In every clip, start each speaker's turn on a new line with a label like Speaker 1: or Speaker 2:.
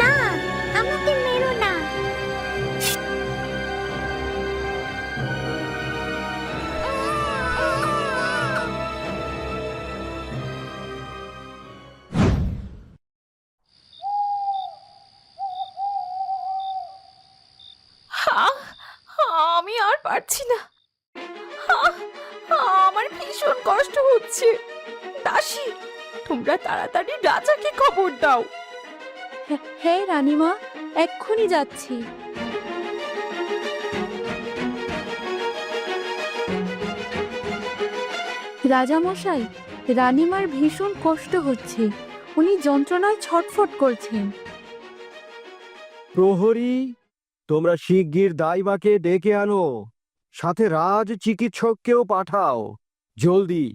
Speaker 1: না, আমাকে মেরো না।
Speaker 2: আহ! আমি আর পারছি না। আহ! আমার ভীষণ কষ্ট হচ্ছে। দাসী, তোমরা তাড়াতাড়ি রাজাকে খবর দাও।
Speaker 3: হ্যাঁ রানীমা, এক্ষুনি যাচ্ছি। রাজামশাই, রানীমার ভীষণ কষ্ট হচ্ছে, উনি যন্ত্রণায় ছটফট করছেন।
Speaker 4: প্রহরী, তোমরা শিগগির দাইমাকে ডেকে আনো, সাথে রাজ চিকিৎসককেও পাঠাও, জলদি।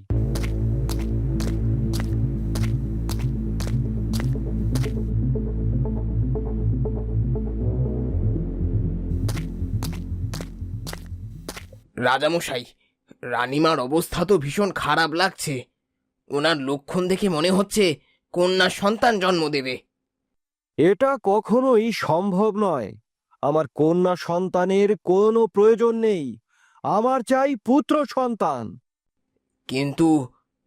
Speaker 5: রাজামশাই, রানীমার অবস্থা তো ভীষণ খারাপ লাগছে। ওনার লক্ষণ দেখে মনে হচ্ছে কন্যা সন্তান জন্ম দেবে।
Speaker 4: এটা কখনোই সম্ভব নয়। আমার কন্যা সন্তানের কোনো প্রয়োজন নেই, আমার চাই পুত্র সন্তান।
Speaker 5: কিন্তু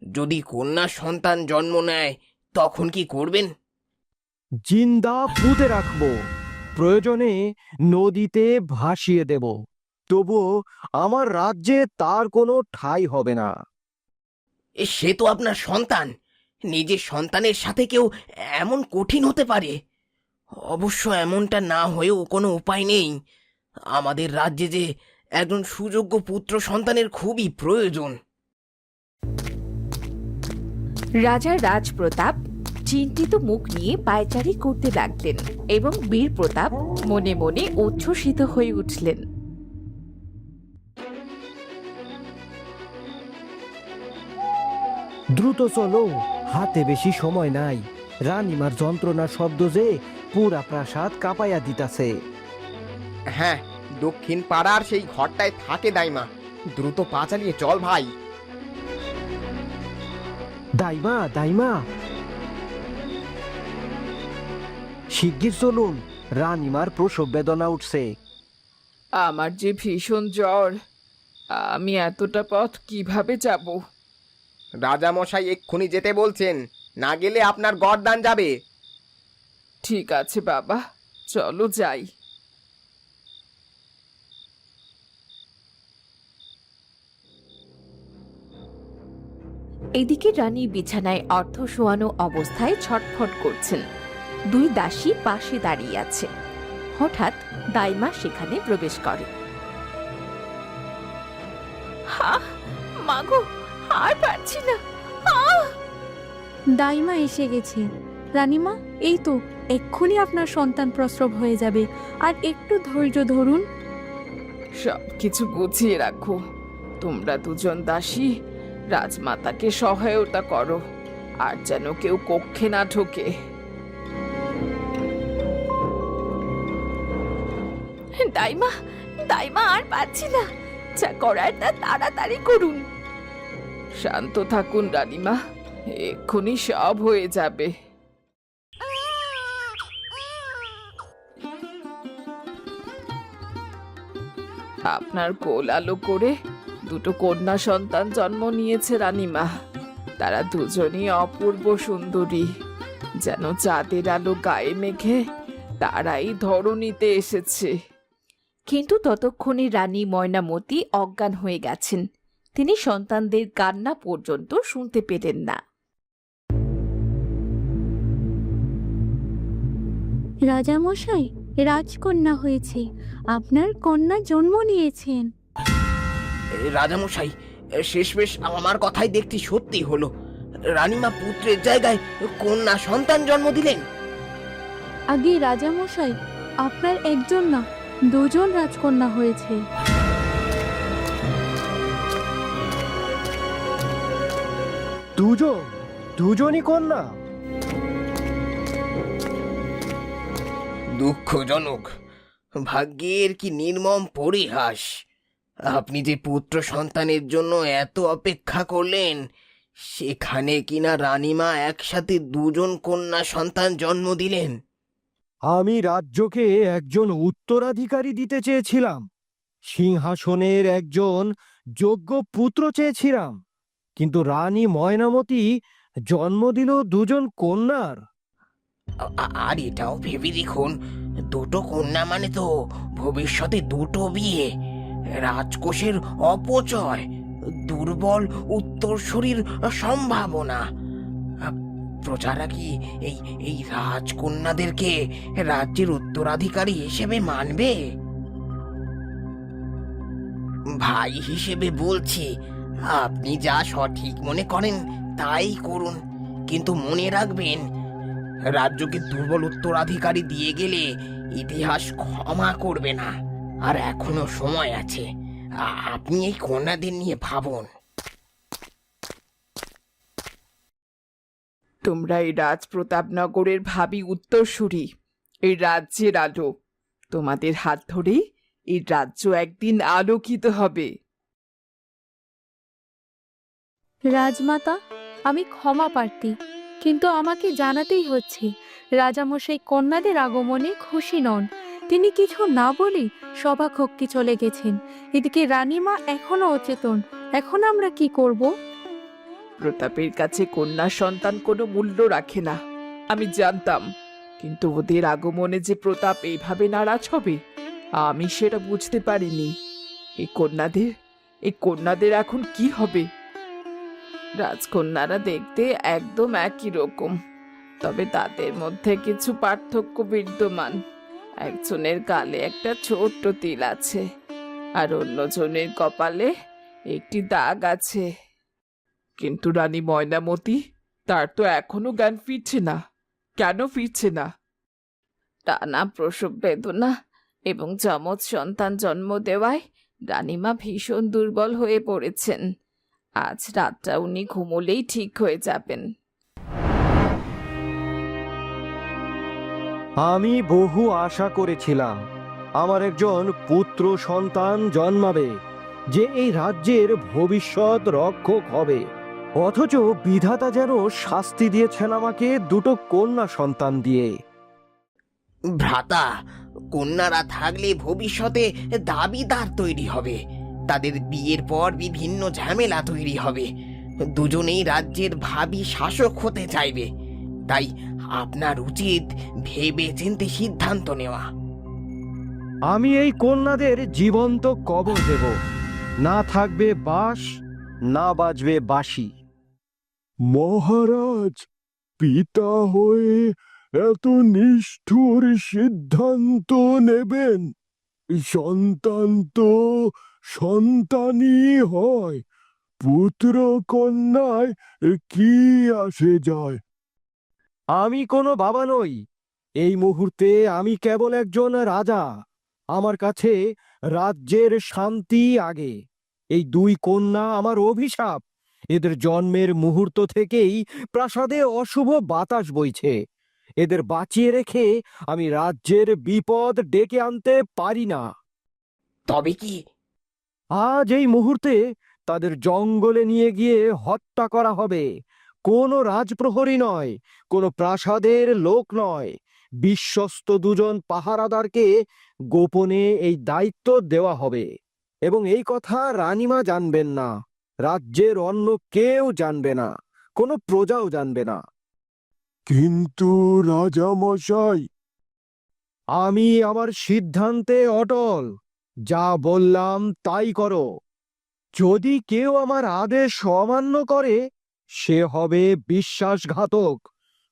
Speaker 5: যদি কন্যা সন্তান জন্ম নেয় তখন কি করবেন?
Speaker 4: জিন্দা পুঁতে রাখবো, প্রয়োজনে নদীতে ভাসিয়ে দেব, তবুও আমার রাজ্যে তার কোনো ঠাঁই হবে না।
Speaker 5: সে তো আপনার সন্তান, নিজের সন্তানের সাথে কেউ এমন কঠিন হতে পারে? অবশ্য এমনটা না হয়েও কোনো উপায় নেই। আমাদের রাজ্যে যে একজন সুযোগ্য পুত্র সন্তানের খুবই প্রয়োজন।
Speaker 2: রাজা রাজপ্রতাপ চিন্তিত মুখ নিয়ে পায়চারি করতে লাগলেন এবং বীর প্রতাপ মনে মনে উচ্ছ্বসিত হয়ে উঠলেন।
Speaker 4: দ্রুত চলো, হাতে বেশি সময় নাই। রানীমার যন্ত্রণার শব্দ যে পুরা প্রাসাদ কাঁপাইয়া দিতাছে।
Speaker 6: হ্যাঁ, দক্ষিণ পাড়ার সেই ঘরটায় থাকে দাইমা। দ্রুত পা চালিয়ে চল ভাই।
Speaker 4: দাইমা, দাইমা, শিগগির চলুন, রানীমার প্রসব বেদনা উঠছে।
Speaker 2: আমার যে ভীষণ জ্বর, আমি এতটা পথ কিভাবে যাব?
Speaker 6: রাজামশাই এক্ষুনি যেতে বলছেন, না গেলে আপনার গর্দান যাবে।
Speaker 2: ঠিক আছে বাবা, চলো যাই। এদিকে রানী বিছানায় অর্ধ শোয়ানো অবস্থায় ছটফট করছেন। দুই দাসী পাশে দাঁড়িয়ে আছে। হঠাৎ দাইমা সেখানে প্রবেশ করে। মাগো, আর পারছি না।
Speaker 3: দাইমা এসে গেছে। রানীমা, এই তো এক্ষুনি আপনার সন্তান প্রসব হয়ে যাবে, আর একটু ধৈর্য ধরুন।
Speaker 2: সব কিছু গুছিয়ে রাখো। তোমরা দুজন দাসী রাজমাতাকে সহায়তা করো, আর যেন কেউ কক্ষে না ঢোকে। দাইমা, দাইমা, আর পাচ্ছি না, যা করার তা তাড়াতাড়ি করুন। শান্ত থাকুন রানীমা, এক্ষুনি সব হয়ে যাবে। আপনার কোল আলো করে দুটো কন্যা সন্তান জন্ম নিয়েছে রানীমা। তারা দুজনই অপূর্ব সুন্দরী, যেন চাঁদের আলো গায়ে মেখে তারাই ধরণীতে এসেছে। কিন্তু ততক্ষণে রানী ময়নামতি অজ্ঞান হয়ে গেছেন। তিনি সন্তানদের কান্না পর্যন্ত শুনতে পেলেন না।
Speaker 3: রাজামশাই, রাজকন্যা হয়েছে, আপনার কন্যা জন্ম নিয়েছেন।
Speaker 5: রাজামশাই, শেষমেশ আমার কথাই দেখতে সত্যি হলো। রানীমা পুত্রের জায়গায় কন্যা সন্তান জন্ম দিলেন।
Speaker 3: আগে রাজামশাই, আপনার একজন না, দুজন রাজকন্যা হয়েছে।
Speaker 4: দুজনই কন্যা?
Speaker 5: দুঃখজনক, ভাগ্যের কি নির্মম পরিহাস। আপনি যে পুত্র সন্তানের জন্য এত অপেক্ষা করলেন, সেখানে কিনা রানীমা একসাথে দুজন কন্যা সন্তান জন্ম দিলেন।
Speaker 4: আমি রাজ্যকে একজন উত্তরাধিকারী দিতে চেয়েছিলাম, সিংহাসনের একজন যোগ্য পুত্র চেয়েছিলাম, কিন্তু রানী ময়নামতি জন্ম দিল দুজন কন্যার।
Speaker 5: আর এটাও ভেবে দেখুন, দুটো কন্যা মানে তো ভবিষ্যতে দুটো বিয়ে, রাজকোষের অপচয়, দুর্বল উত্তরসূরির সম্ভাবনা। প্রজারা কি এই এই রাজকন্যাদেরকে রাজ্যের উত্তরাধিকারী হিসেবে মানবে? ভাই হিসেবে বলছি, আপনি যা সঠিক মনে করেন তাই করুন, কিন্তু মনে রাখবেন, রাজ্যকে দুর্বল উত্তরাধিকারী দিয়ে গেলে ইতিহাস ক্ষমা করবে না। আর এখনো সময় আছে, আপনি এই কন্যাদের নিয়ে ভাবুন।
Speaker 2: তোমরা এই রাজপ্রতাপনগরের ভাবি উত্তরসূরি, এই রাজ্যের আলো। তোমাদের হাত ধরেই এই রাজ্য একদিন আলোকিত হবে।
Speaker 3: রাজমাতা, আমি ক্ষমা প্রার্থী, কিন্তু আমাকে জানাতেই হচ্ছে রাজামশাই কন্যাদের আগমনে খুশি নন। তিনি কিছু না বলেই সভাকক্ষে চলে গেছেন। এদিকে রানীমা এখনো অচেতন। এখন আমরা কি করব?
Speaker 2: প্রতাপের কাছে কন্যা সন্তান কোনো মূল্য রাখে না, আমি জানতাম, কিন্তু ওদের আগমনে যে প্রতাপ এইভাবে নারাজ হবে আমি সেটা বুঝতে পারিনি। এই কন্যাদের এখন কি হবে? রাজকন্যারা দেখতে একদম একই রকম, তবে তাদের মধ্যে কিছু পার্থক্য বিদ্যমান। একজনের গালে একটা ছোট্ট তিল আছে, আর অন্যজনের কপালে একটি দাগ আছে। কিন্তু রানী ময়নামতি, তার তো এখনো জ্ঞান ফিরছে না। কেন ফিরছে না? টানা প্রসব বেদনা এবং যমজ সন্তান জন্ম দেওয়ায় রানীমা ভীষণ দুর্বল হয়ে পড়েছেন। আজ রাতটা উনি ঘুমোলেই ঠিক হয়ে যাবেন।
Speaker 4: আমি বহু আশা করেছিলাম আমার একজন পুত্র সন্তান জন্মাবে, যে এই রাজ্যের ভবিষ্যৎ রক্ষক হবে। অথচ বিধাতা যেন শাস্তি দিয়েছেন আমাকে দুটো কন্যা সন্তান দিয়ে।
Speaker 5: ভ্রাতা, কন্যারা থাকলে ভবিষ্যতে দাবিদার তৈরি হবে, তাদের বিয়ের পর বিভিন্ন ঝামেলা তৈরি হবে, দুজনেই রাজ্যের ভাবী শাসক হতে চাইবে। তাই আপনার উচিত ভেবে চিন্তে সিদ্ধান্ত নেওয়া।
Speaker 4: আমি এই কন্যাদের জীবন্ত কবর দেব, না থাকবে বাঁশ, না বাজবে বাঁশি।
Speaker 7: মহারাজ, পিতা হয়ে এত নিষ্ঠুর সিদ্ধান্ত নেবেন? সন্তান তো সন্তানই হয়, পুত্র কন্যায় কি আসে যায়?
Speaker 4: আমি কোনো বাবা নই, এই মুহূর্তে আমি কেবল একজন রাজা। আমার কাছে রাজ্যের শান্তি আগে। এই দুই কন্যা আমার অভিশাপ। এদের জন্মের মুহূর্ত থেকেই প্রাসাদে অশুভ বাতাস বইছে। এদের বাঁচিয়ে রেখে আমি রাজ্যের বিপদ ডেকে আনতে পারি না।
Speaker 5: তবে কি?
Speaker 4: আজ এই মুহূর্তে তাদের জঙ্গলে নিয়ে গিয়ে হত্যা করা হবে। কোনো রাজপ্রহরী নয়, কোনো প্রাসাদের লোক নয়, বিশ্বস্ত দুজন পাহারাদারকে গোপনে এই দায়িত্ব দেওয়া হবে। এবং এই কথা রানীমা জানবেন না, রাজ্যের অন্য কেউ জানবে না, কোনো প্রজাও জানবে না।
Speaker 7: কিন্তু রাজামশাই,
Speaker 4: আমি আমার সিদ্ধান্তে অটল। যা বললাম তাই করো। যদি কেউ আমার আদেশ অমান্য করে, সে হবে বিশ্বাসঘাতক।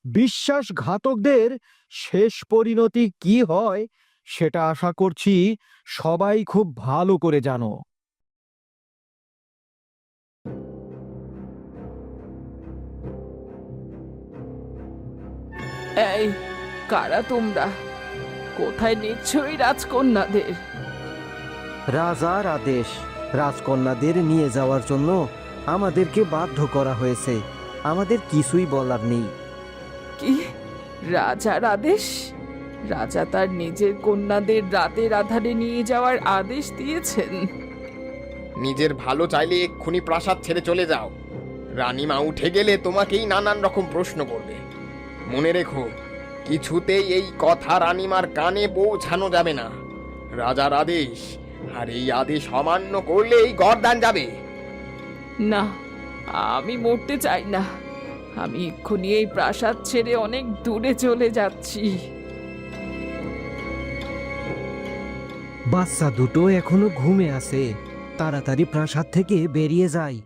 Speaker 4: বিশ্বাসঘাতকদের শেষ পরিণতি কি হয় সেটা আশা করছি সবাই খুব ভালো করে জানো।
Speaker 2: এই, কারা তোমরা? কোথায় নিচ্ছ এই রাজকন্যাদের?
Speaker 4: রাজার আদেশ, রাজকন্যাদের নিয়ে যাওয়ার জন্য আমাদেরকে বাধ্য করা হয়েছে। আমাদের কিছুই বলার নেই।
Speaker 2: কি? রাজার আদেশ? রাজা তার নিজের কন্যাদের রাতের আধারে নিয়ে যাওয়ার আদেশ দিয়েছেন?
Speaker 6: নিজের ভালো চাইলে এক্ষুনি প্রাসাদ ছেড়ে চলে যাও। রানীমা উঠে গেলে তোমাকেই নানান রকম প্রশ্ন করবে। মনে রেখো, কিছুতেই এই কথা রানীমার কানে পৌঁছানো যাবে না। রাজার আদেশ, আর এই আদেশ অমান্য করলে এই গর্দান যাবে।
Speaker 2: না, আমি মরতে চাই না। আমি এক্ষুনি এই প্রাসাদ ছেড়ে অনেক দূরে চলে যাচ্ছি।
Speaker 4: বাচ্চা দুটো এখনো ঘুমে আছে, তাড়াতাড়ি প্রাসাদ থেকে বেরিয়ে যায়।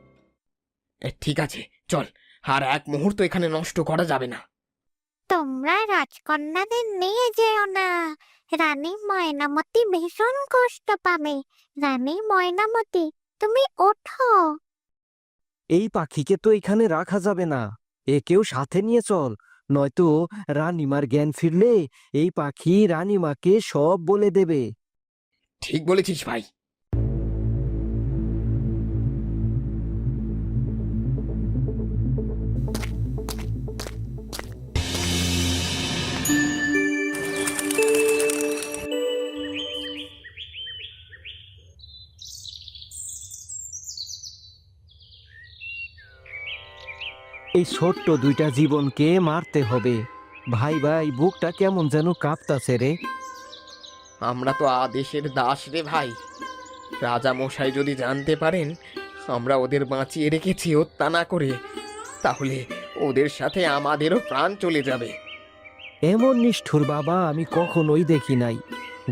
Speaker 6: ঠিক আছে, চল। আর এক মুহূর্ত এখানে নষ্ট করা যাবে না।
Speaker 1: তোমরা রাজকন্যাদের নিয়ে যেও না। রানী ময়নামতি ভীষণ কষ্ট পাবে। রানী ময়নামতি, তুমি ওঠো।
Speaker 4: এই পাখিকে তো এখানে রাখা যাবে না, একেও সাথে নিয়ে চল, নয়তো রানীমার জ্ঞান ফিরলে এই পাখি রানীমাকে সব বলে দেবে।
Speaker 6: ঠিক বলেছিস ভাই।
Speaker 4: এই ছোট্ট দুইটা জীবনকে মারতে হবে। ভাই ভাই, বুকটা কেমন যেন কাঁপতাছে রে।
Speaker 6: আমরা তো আদেশের দাস রে ভাই। রাজা মশাই যদি জানতে পারেন আমরা ওদের বাঁচিয়ে রেখেছি হত্যা না করে, তাহলে ওদের সাথে আমাদেরও প্রাণ চলে যাবে।
Speaker 4: এমন নিষ্ঠুর বাবা আমি কখনোই দেখি নাই,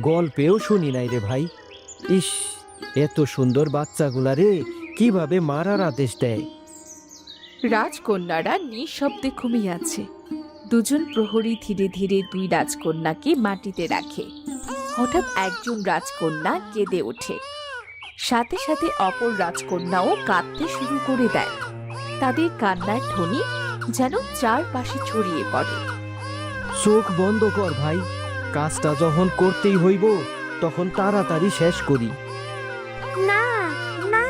Speaker 4: গল্পেও শুনি নাই রে ভাই। ইস, এত সুন্দর বাচ্চাগুলা রে কিভাবে মারার আদেশ দেয়।
Speaker 2: রাজকন্যারা নিঃশব্দে ঘুমিয়ে আছে। দুজন প্রহরী ধীরে ধীরে দুই রাজকন্যাকে মাটিতে রাখে। হঠাৎ একজন রাজকন্যা কেঁদে ওঠে। সাথে সাথে অপর রাজকন্যাও কাঁদতে শুরু করে দেয়। তাদের কান্নার ধ্বনি যেন চারপাশে ছড়িয়ে পড়ে।
Speaker 4: চোখ বন্ধ কর ভাই, কাজটা যখন করতেই হইব তখন তাড়াতাড়ি শেষ করি।
Speaker 1: না না,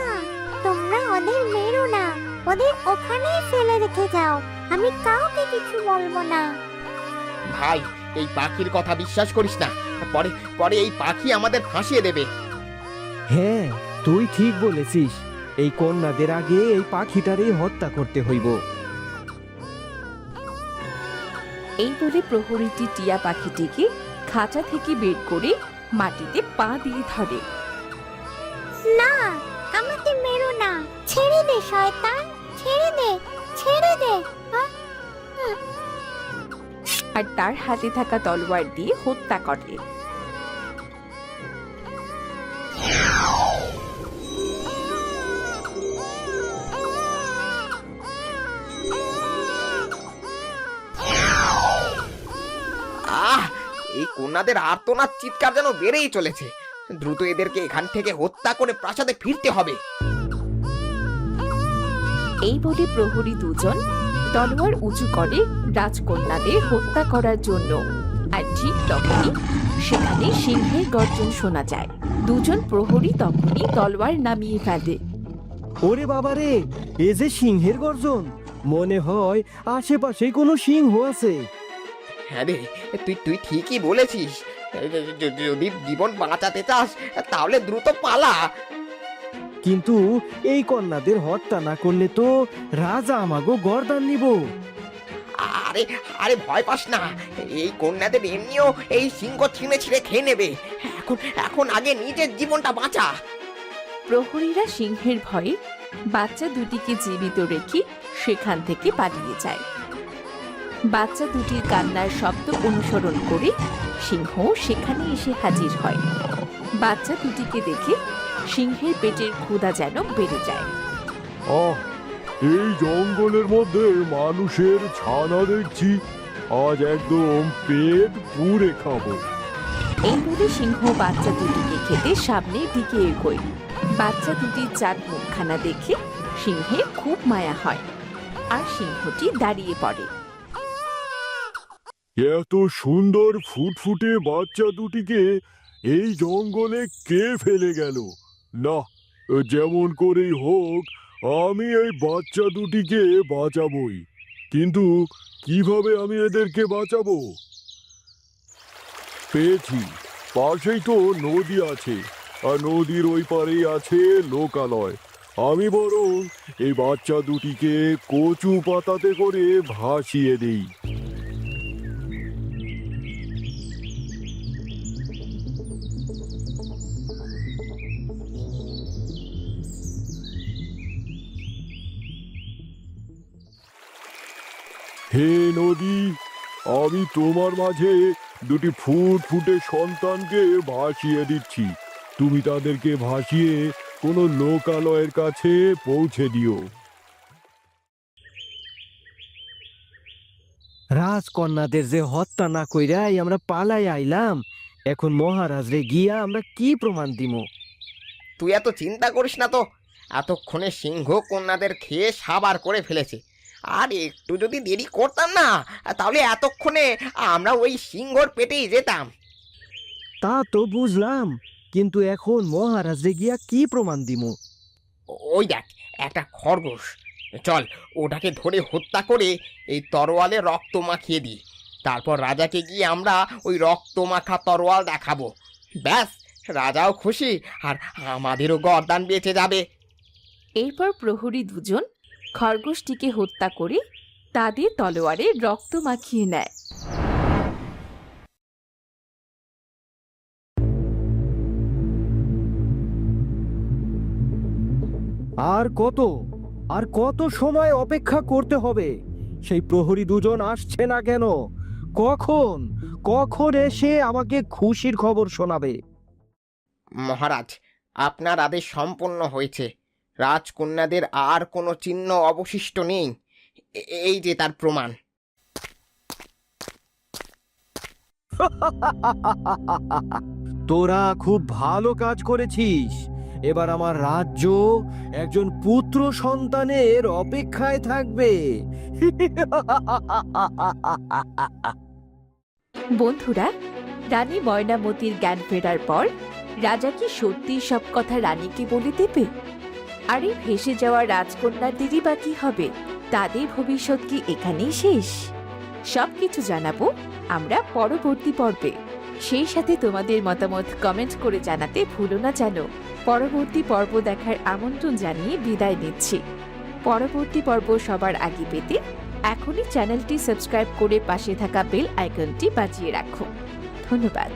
Speaker 1: তোমরা ওদের মেরো না। ওদের ওখানেই ফেলে রেখে যাও। আমি কাউকে কিছু বলবো না।
Speaker 6: ভাই, এই পাখির কথা বিশ্বাস করিস না। পরে পরে এই পাখি আমাদের ফাঁসিয়ে দেবে।
Speaker 4: হ্যাঁ, তুই ঠিক বলেছিস। এই কন্যাদের আগে এই পাখিটারে হত্যা করতে হইব।
Speaker 2: এই বলে প্রহরীটি টিয়া পাখিটিকে খাঁচা থেকে বের করে মাটিতে পা দিয়ে ধরে।
Speaker 1: না, আমাকে মেরো না। ছেড়ে দে শয়তান, ছেড়ে দে, ছেড়ে দে।
Speaker 2: আর তার হাতে থাকা তলোয়ার দিয়ে হত্যা করে।
Speaker 6: এই কন্যাদের আর্তনাদ চিৎকার যেন বেড়েই চলেছে। দ্রুত এদেরকে এখান থেকে হত্যা করে প্রাসাদে ফিরতে হবে।
Speaker 2: এই বলে প্রহরী দুজন তলোয়ার উঁচু করে রাজকন্যাদের হত্যা করার জন্য। আর ঠিক তখনই সেখানে সিংহের গর্জন শোনা যায়। দুজন প্রহরী তখনই তলোয়ার নামিয়ে ফেলে।
Speaker 4: ওরে বাবা রে, এ যে সিংহের গর্জন, মনে হয় আশেপাশেই কোনো সিংহ আছে।
Speaker 6: হ্যাঁ রে, তুই তুই ঠিকই বলেছিস। যদি জীবন বাঁচাতে চাস তাহলে দ্রুত পালা।
Speaker 4: কিন্তু এই কন্যাদের হত্যা না করলে তো রাজা আমাগো গর্দান নিব।
Speaker 6: আরে আরে ভয় পাস না। এই কন্যাদের এমনিও এই সিংহ ছিঁড়ে ছিঁড়ে খেয়ে নেবে। এখন এখন আগে নিজের জীবনটা বাঁচা।
Speaker 2: প্রহরীরা সিংহের ভয়ে বাচ্চা দুটিকে জীবিত রেখে সেখান থেকে পালিয়ে যায়। বাচ্চা দুটির কান্নার শব্দ অনুসরণ করে সিংহ সেখানে এসে হাজির হয়। বাচ্চা দুটিকে দেখে সিংহের পেটের ক্ষুধা যেন বেড়ে যায়।
Speaker 7: আহ, এই জঙ্গলের মধ্যে মানুষের ছানা দেখছি, আজ একদম পেট পুরে খাবো।
Speaker 2: এই বলে সিংহ বাচ্চা দুটিকে খেতে সামনের দিকে এগোয়। বাচ্চা দুটির চাঁদ মুখখানা দেখে সিংহের খুব মায়া হয়, আর সিংহটি দাঁড়িয়ে পড়ে।
Speaker 7: এত সুন্দর ফুটফুটে বাচ্চা দুটিকে এই জঙ্গলে কে ফেলে গেল? না, যেমন করেই হোক আমি এই বাচ্চা দুটিকে বাঁচাবই। কিন্তু কিভাবে আমি এদেরকে বাঁচাবো? পেয়েছি, পাশেই তো নদী আছে, আর নদীর ওই পারেই আছে লোকালয়। আমি বরং এই বাচ্চা দুটিকে কচু পাতাতে করে ভাসিয়ে দেই। হে নদী, আমি তোমার মাঝে দুটি ফুটফুটে সন্তানকে ভাসিয়ে দিচ্ছি। তুমি তাদেরকে ভাসিয়ে কোনো লোকালয়ের কাছে পৌঁছে দিও।
Speaker 4: রাজকন্যাদের যে হত্যা না কইরাই আমরা পালাই আইলাম, এখন মহারাজ রে গিয়া আমরা কি প্রমাণ দিব?
Speaker 6: তুই এত চিন্তা করিস না তো, এতক্ষণে সিংহ কন্যাদের খেয়ে সাবার করে ফেলেছে। আর একটু যদি দেরি করতাম না, তাহলে এতক্ষণে আমরা ওই সিংহর পেটেই যেতাম।
Speaker 4: তা তো বুঝলাম, কিন্তু এখন মহারাজ রে গিয়া কি প্রমাণ দিব?
Speaker 6: ওই দেখ, একটা খরগোশ। চল, ওটাকে ধরে হত্যা করে এই তরোয়ালে রক্ত মাখিয়ে দিই। তারপর রাজাকে গিয়ে আমরা ওই রক্ত মাখা তরোয়াল দেখাবো। ব্যাস, রাজাও খুশি আর আমাদেরও গরদান বেঁচে যাবে।
Speaker 2: এরপর প্রহরী দুজন খরগোশটিকে হত্যা করে তাদের তলোয়ারে রক্ত মাখিয়ে নেয়।
Speaker 4: আর কত সময় অপেক্ষা করতে হবে? সেই প্রহরী দুজন আসছে না কেন? কখন কখন এসে আমাকে খুশির খবর শোনাবে?
Speaker 6: মহারাজ, আপনার আদেশ সম্পন্ন হয়েছে। রাজকন্যাদের আর কোনো চিহ্ন অবশিষ্ট নেই। এই যে তার প্রমাণ।
Speaker 4: তোরা খুব ভালো কাজ করেছিস। এবার আমার রাজ্য একজন পুত্র সন্তানের অপেক্ষায় থাকবে।
Speaker 2: বন্ধুরা, রানী ময়নামতির জ্ঞান ফেরার পর রাজা কি সত্যি সব কথা রানীকে বলে দেবে? আরে ভেসে যাওয়া রাজকন্যাদেরই বা কি হবে? তাদের ভবিষ্যৎ কি এখানেই শেষ? সবকিছু জানাবো আমরা পরবর্তী পর্বে। সেই সাথে তোমাদের মতামত কমেন্ট করে জানাতে ভুলো না যেন। পরবর্তী পর্ব দেখার আমন্ত্রণ জানিয়ে বিদায় নিচ্ছি। পরবর্তী পর্ব সবার আগে পেতে এখনই চ্যানেলটি সাবস্ক্রাইব করে পাশে থাকা বেল আইকনটি বাজিয়ে রাখো। ধন্যবাদ।